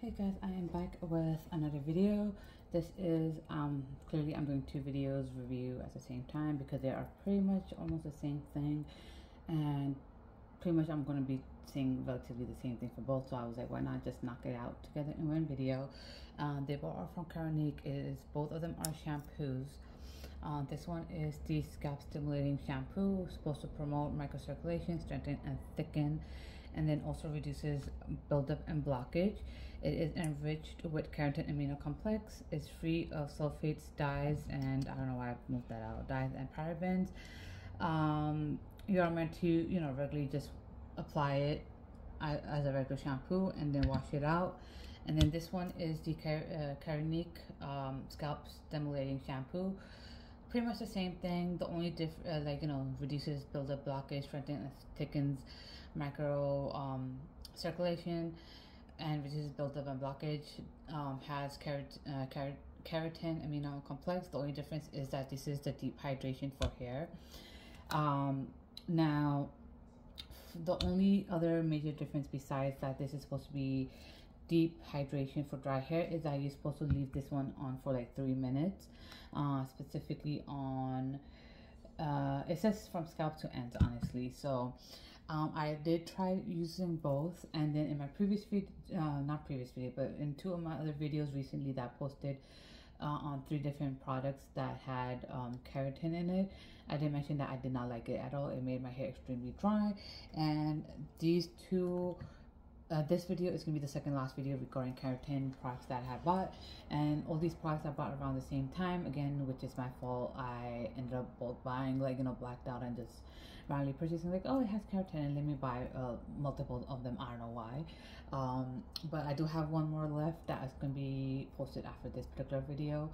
Hey guys, I am back with another video. This is clearly I'm doing two videos review at the same time because they are pretty much almost the same thing, and pretty much I'm going to be saying relatively the same thing for both. So I was like, why not just knock it out together in one video? They both are from Keranique. Both of them are shampoos. This one is the Scalp Stimulating Shampoo, supposed to promote microcirculation, strengthen and thicken, and then also reduces buildup and blockage. It is enriched with keratin amino complex. It's free of sulfates, dyes, and I don't know why I moved that out, dyes and parabens. You are meant to, regularly just apply it as a regular shampoo and then wash it out. And then this one is the Keranique Scalp Stimulating Shampoo. Pretty much the same thing. The only reduces buildup, blockage, strengthens and thickens micro circulation, and reduces buildup and blockage. Has keratin amino complex. The only difference is that this is the deep hydration for hair. Now, the only other major difference besides that this is supposed to be deep hydration for dry hair is that you're supposed to leave this one on for like 3 minutes, specifically on it says from scalp to ends, honestly. So I did try using both, and then in my previous video, not previous video, but in two of my other videos recently that I posted on 3 different products that had keratin in it, I did mention that I did not like it at all. It made my hair extremely dry, and these two this video is going to be the second last video regarding keratin products that I have bought, and all these products I bought around the same time, again, which is my fault. I ended up bulk buying, blacked out and just randomly purchasing, like, oh, it has keratin and let me buy multiple of them. I don't know why, but I do have one more left that is going to be posted after this particular video.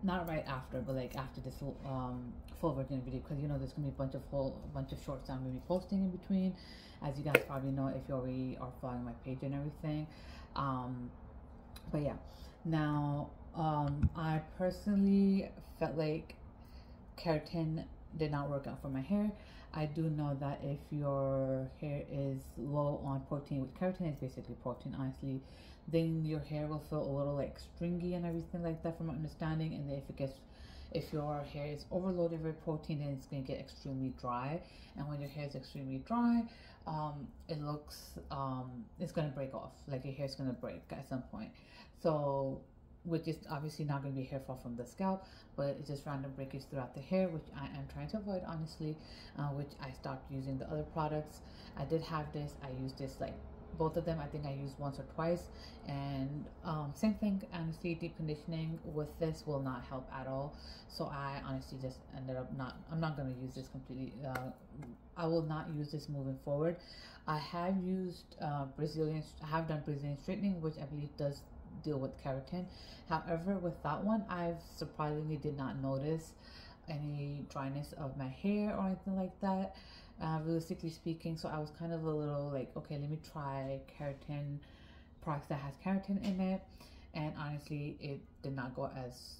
Not right after, but like after this full version video, because there's gonna be a bunch of shorts I'm gonna be posting in between, as you guys probably know if you already are following my page and everything. But yeah, now I personally felt like keratin did not work out for my hair. I do know that if your hair is low on protein, which keratin is basically protein, honestly, then your hair will feel a little like stringy and everything like that, from my understanding. And then if your hair is overloaded with protein, then it's going to get extremely dry. And when your hair is extremely dry, it's going to break off. Like your hair is going to break at some point. So, which is obviously not going to be hair fall from the scalp, but it's just random breakage throughout the hair, which I am trying to avoid, honestly, which I stopped using the other products. I did have this. I used this, like, both of them I think I used once or twice, and same thing, honestly, deep conditioning with this will not help at all. So I honestly just ended up I'm not going to use this completely. I will not use this moving forward. I have used I have done Brazilian straightening, which I believe does deal with keratin. However, with that one, I surprisingly did not notice any dryness of my hair or anything like that, realistically speaking. So I was kind of a little like, okay, let me try keratin products that has keratin in it, and honestly it did not go as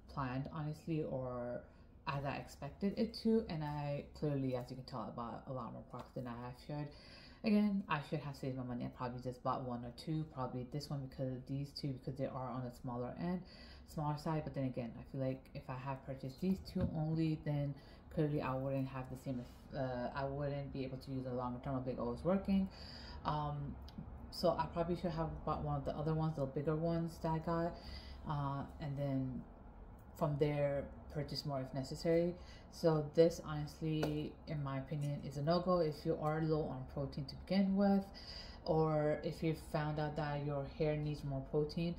planned, honestly, or as I expected it to. And I clearly, as you can tell, bought a lot more products than I should. Again, I should have saved my money and probably just bought 1 or 2, probably this one because of these two, because they are on a smaller side. But then again, I feel like if I have purchased these 2 only, then clearly I wouldn't have the same, I wouldn't be able to use a longer term. I'll be always working. So I probably should have bought one of the other ones, the bigger ones that I got, and then from there purchase more if necessary. So this, honestly, in my opinion, is a no-go if you are low on protein to begin with, or if you found out that your hair needs more protein.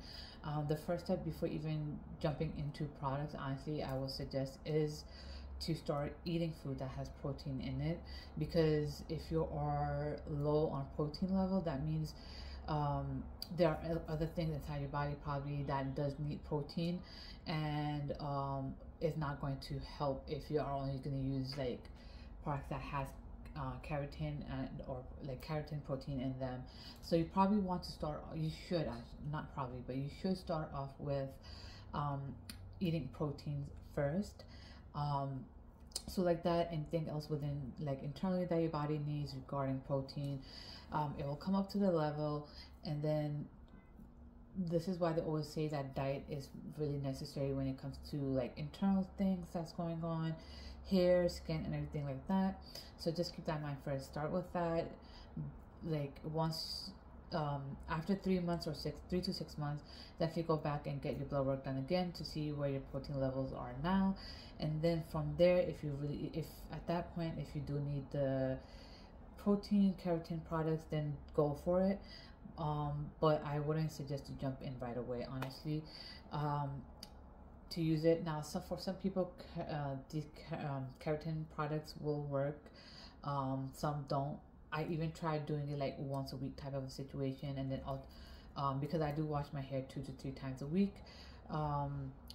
The first step before even jumping into products, honestly, I would suggest is to start eating food that has protein in it, because if you are low on protein level, that means there are other things inside your body probably that does need protein, and is not going to help if you are only going to use like products that has keratin or like keratin protein in them. So you probably want to start, you should, not probably, but you should start off with eating proteins first. So like that, anything else within, like internally, that your body needs regarding protein, it will come up to the level, And then this is why they always say that diet is really necessary when it comes to like internal things that's going on, hair, skin, and everything like that. So just keep that in mind first. Start with that. Like once after 3 months or 3 to 6 months, definitely go back and get your blood work done again to see where your protein levels are now. And then from there, if at that point, if you do need the protein keratin products, then go for it. But I wouldn't suggest to jump in right away, honestly, to use it. Now, for some people, these keratin products will work. Some don't. I even tried doing it like once a week type of a situation, and then because I do wash my hair 2 to 3 times a week,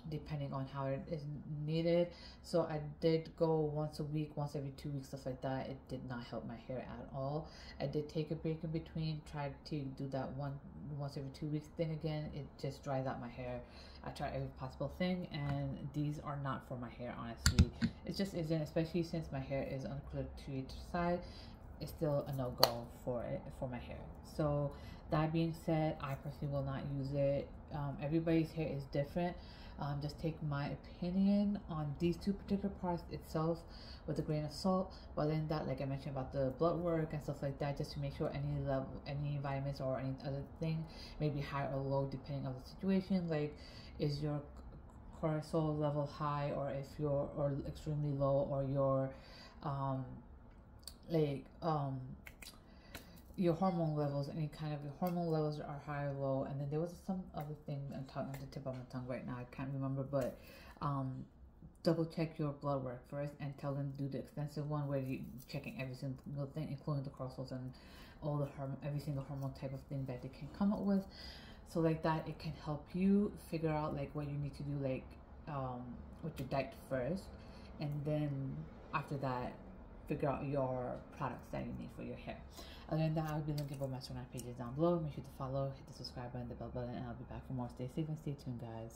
depending on how it is needed. So I did go once a week, once every 2 weeks, stuff like that. It did not help my hair at all. I did take a break in between, tried to do that once every 2 weeks thing again. It just dries out my hair. I tried every possible thing, and these are not for my hair, honestly. It just isn't, especially since my hair is on the creative side. It's still a no-go for my hair. So that being said, I personally will not use it. Everybody's hair is different. Just take my opinion on these 2 particular products itself with a grain of salt. But then that, like I mentioned about the blood work and stuff like that, just to make sure any vitamins or any other thing may be high or low depending on the situation. Like, is your cortisol level high, or if you're extremely low, or your your hormone levels, any kind of your hormone levels are high or low. And then there was some other thing on the tip of my tongue right now, I can't remember, but double check your blood work first and tell them to do the extensive one where you're checking every single thing, including the cortisols and all the every single hormone type of thing that they can come up with. So like that, it can help you figure out like what you need to do, like with your diet first, and then after that figure out your products that you need for your hair. Other than that, I'll be linking both my Instagram pages down below. Make sure to follow, hit the subscribe button, the bell button, and I'll be back for more. Stay safe and stay tuned, guys.